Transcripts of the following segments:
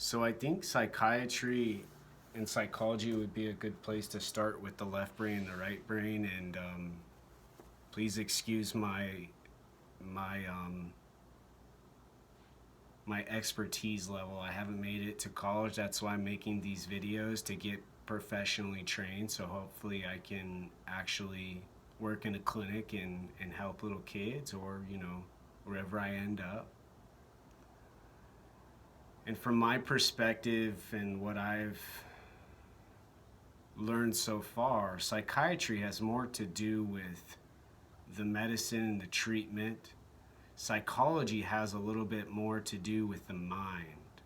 So I think psychiatry and psychology would be a good place to start with the left brain and the right brain. And please excuse my my expertise level. I haven't made it to college. That's why I'm making these videos to get professionally trained. So hopefully I can actually work in a clinic and help little kids or, wherever I end up. And from my perspective and what I've learned so far, psychiatry has more to do with the medicine and the treatment. Psychology has a little bit more to do with the mind.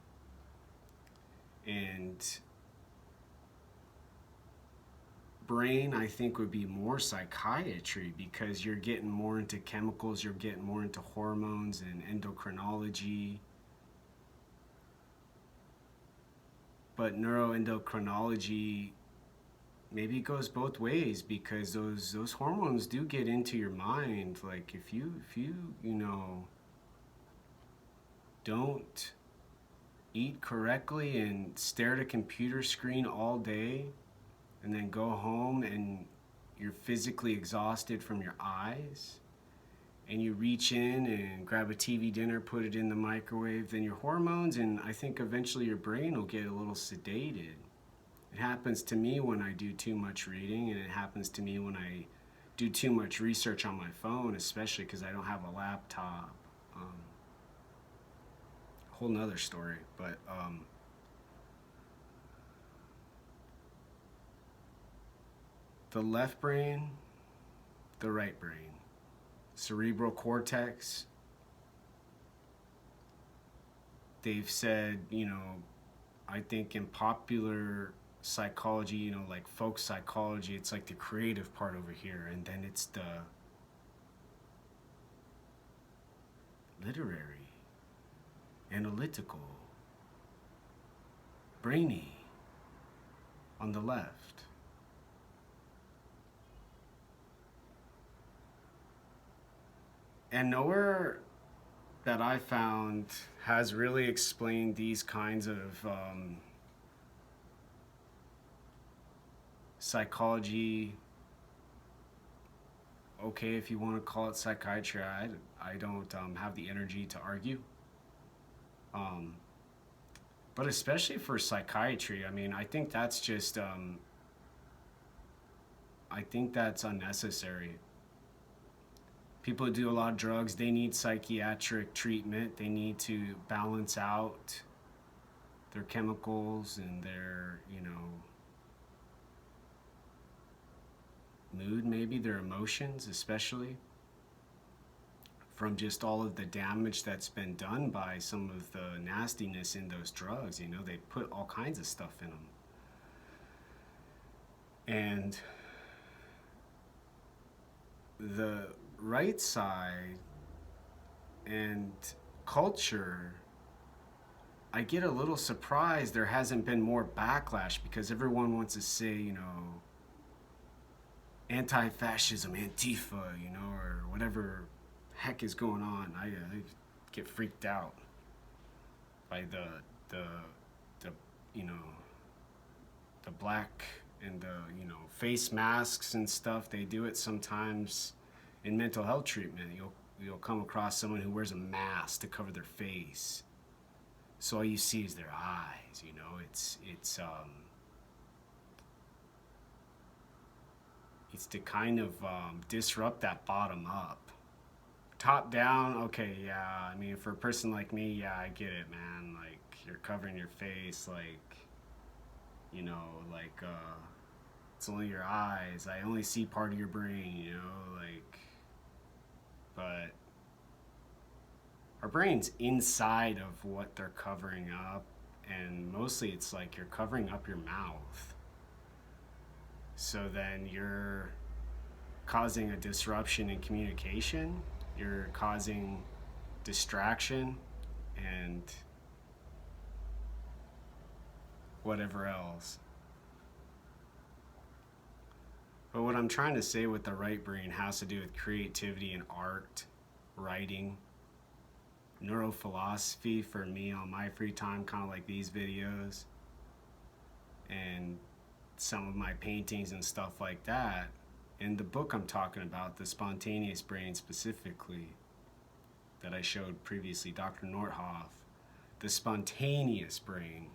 And brain, I think, would be more psychiatry because you're getting more into chemicals, you're getting more into hormones and endocrinology. But neuroendocrinology, maybe it goes both ways because those hormones do get into your mind. Like if you don't eat correctly and stare at a computer screen all day and then go home and you're physically exhausted from your eyes and you reach in and grab a TV dinner, put it in the microwave, then your hormones and I think eventually your brain will get a little sedated. It happens to me when I do too much reading, and it happens to me when I do too much research on my phone, especially because I don't have a laptop. Whole nother story, but the left brain, the right brain, cerebral cortex. They've said, I think in popular psychology, like folk psychology, it's like the creative part over here, and then it's the literary, analytical, brainy on the left. And nowhere that I found has really explained these kinds of psychology. Okay, if you want to call it psychiatry, I don't have the energy to argue. Um, but especially for psychiatry, I mean, I think that's just, I think that's unnecessary. People who do a lot of drugs, they need psychiatric treatment. They need to balance out their chemicals and their, mood, maybe their emotions, especially from just all of the damage that's been done by some of the nastiness in those drugs. They put all kinds of stuff in them. And the right side and culture, I get a little surprised there hasn't been more backlash because everyone wants to say, anti-fascism, Antifa, or whatever heck is going on. I get freaked out by the you know the black and the face masks and stuff. They do it sometimes in mental health treatment. You'll come across someone who wears a mask to cover their face, so all you see is their eyes. It's to kind of disrupt that bottom up. Top down, okay, yeah. I mean, for a person like me, yeah, I get it, man. Like, you're covering your face, like, it's only your eyes. I only see part of your brain, like, but our brain's inside of what they're covering up, and mostly it's like you're covering up your mouth. So then you're causing a disruption in communication, you're causing distraction, and whatever else. But what I'm trying to say with the right brain has to do with creativity and art, writing, neurophilosophy for me on my free time, kind of like these videos and some of my paintings and stuff like that. In the book I'm talking about, The Spontaneous Brain specifically, that I showed previously, Dr. Nordhoff, the spontaneous brain.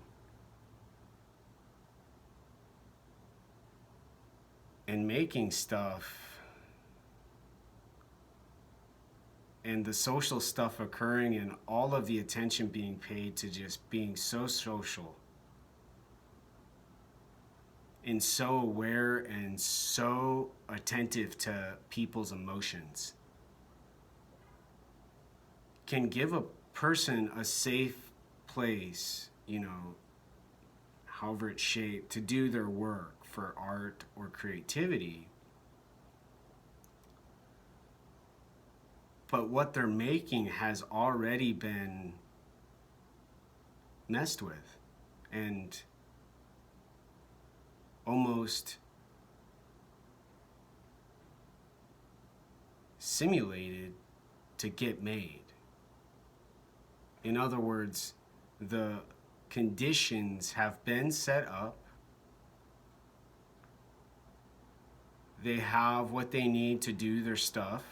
And making stuff and the social stuff occurring and all of the attention being paid to just being so social and so aware and so attentive to people's emotions can give a person a safe place, you know, however it's shaped, to do their work for art or creativity. But what they're making has already been messed with and almost simulated to get made. In other words, the conditions have been set up. They have what they need to do their stuff.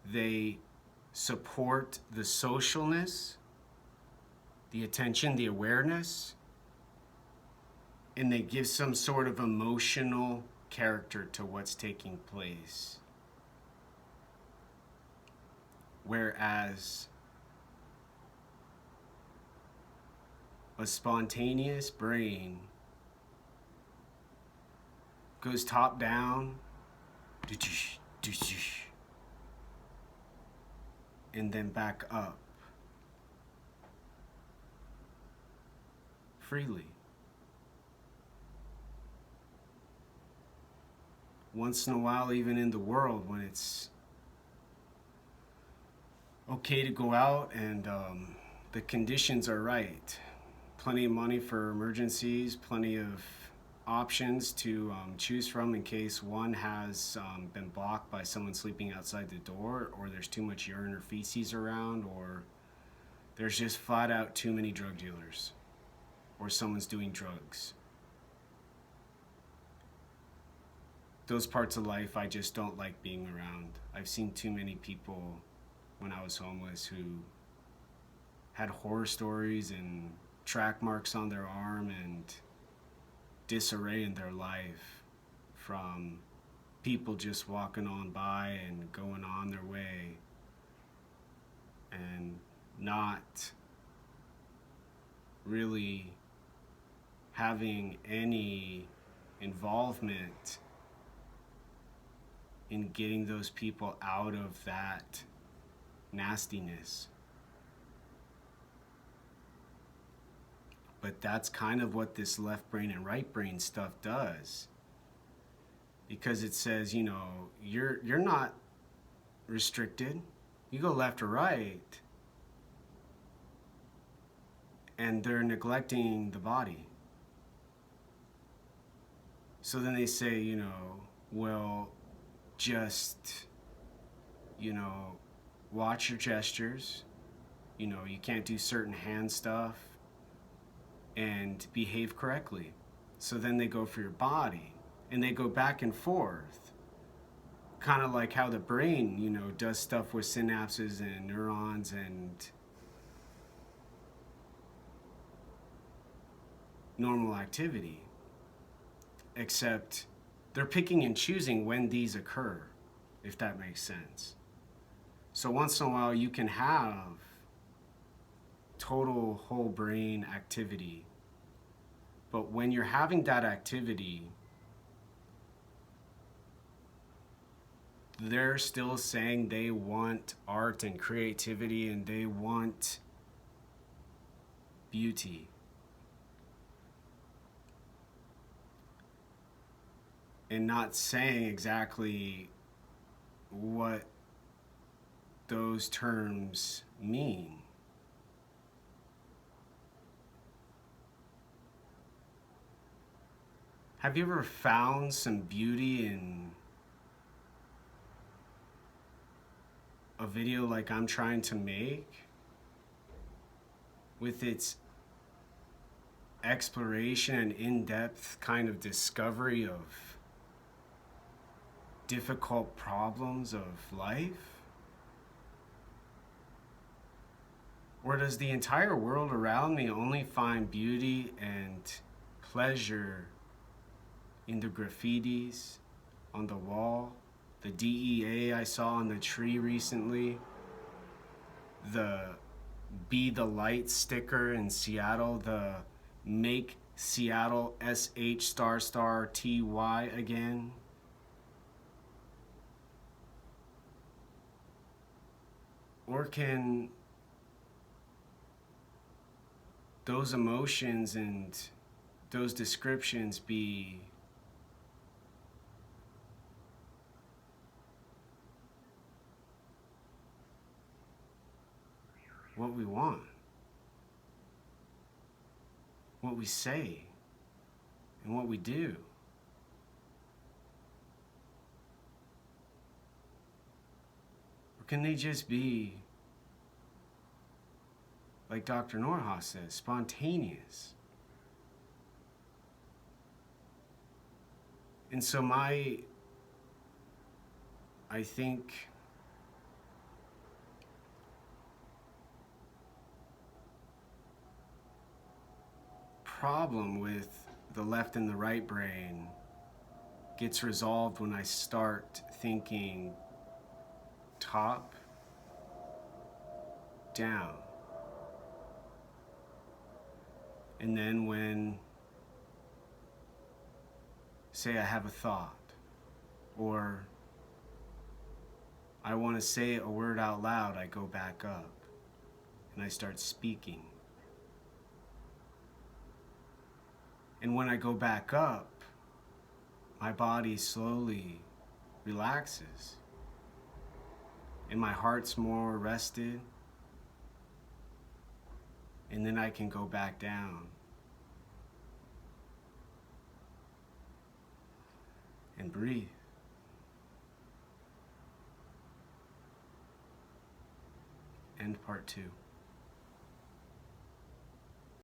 They support the socialness, the attention, the awareness, and they give some sort of emotional character to what's taking place. Whereas a spontaneous brain goes top down, and then back up freely. Once in a while, even in the world, when it's okay to go out and the conditions are right. Plenty of money for emergencies, plenty of options to choose from in case one has been blocked by someone sleeping outside the door, or there's too much urine or feces around, or there's just flat out too many drug dealers, or someone's doing drugs. Those parts of life I just don't like being around. I've seen too many people when I was homeless who had horror stories and track marks on their arm and disarray in their life from people just walking on by and going on their way and not really having any involvement in getting those people out of that nastiness. But that's kind of what this left brain and right brain stuff does, because it says, you know, you're not restricted. You go left or right, and they're neglecting the body. So then they say, you know, well, just, you know, watch your gestures. You know, you can't do certain hand stuff and behave correctly. So then they go for your body, and they go back and forth, kind of like how the brain, you know, does stuff with synapses and neurons and normal activity, except they're picking and choosing when these occur, if that makes sense. So once in a while you can have total whole brain activity, but when you're having that activity, they're still saying they want art and creativity and they want beauty. And not saying exactly what those terms mean. Have you ever found some beauty in a video like I'm trying to make, with its exploration and in-depth kind of discovery of difficult problems of life? Or does the entire world around me only find beauty and pleasure in the graffitis on the wall, the DEA I saw on the tree recently, the Be the Light sticker in Seattle, the Make Seattle SH**TY again? Or can those emotions and those descriptions be what we want, what we say, and what we do? Or can they just be, like Dr. Norhaus says, spontaneous? And so I think problem with the left and the right brain gets resolved when I start thinking top down. And then when, say I have a thought, or I want to say a word out loud, I go back up and I start speaking. And when I go back up, my body slowly relaxes and my heart's more rested, and then I can go back down and breathe. End part 2.